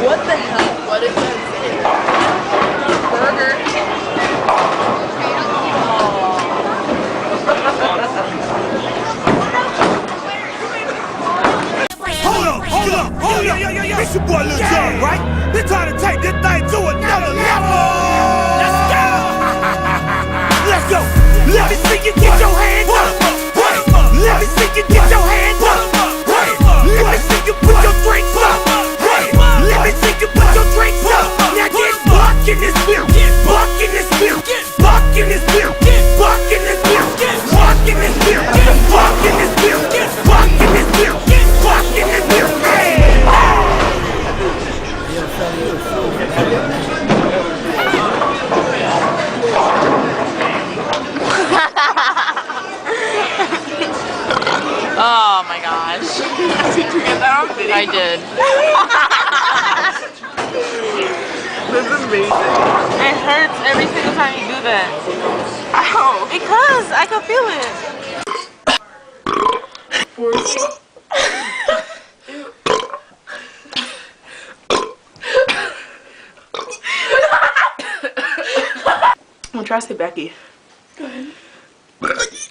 What the hell? What is that? Burger. Hold up. It's your boy Lil Jon, right? They trying to take this thing to another level. Let's go. Let me see you get your hands up. Let me see you get your hands up. Let me see you put your drinks up. Let me see you put your drinks up. Now get buck in this beer. Buck in this beer. Buck in this beer. Buck in this beer. Buck in this beer. Buck in this beer. Buck in this beer. Buck in this beer. Oh my gosh. Did you get that on video? I did. This is amazing. It hurts every single time you do that. Ow. Because I can feel it. I'm gonna try to say Becky. Go ahead. Wait.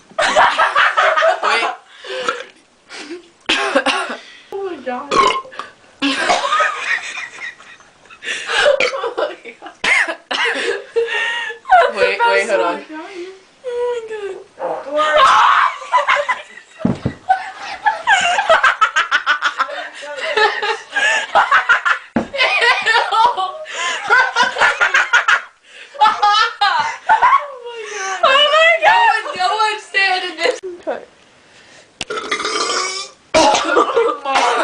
Oh my god. Oh my god. Wait, hold on. Oh my god.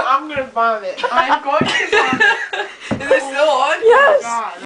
I'm gonna vomit. I'm going to vomit. Is it still on? Yes. Oh, God.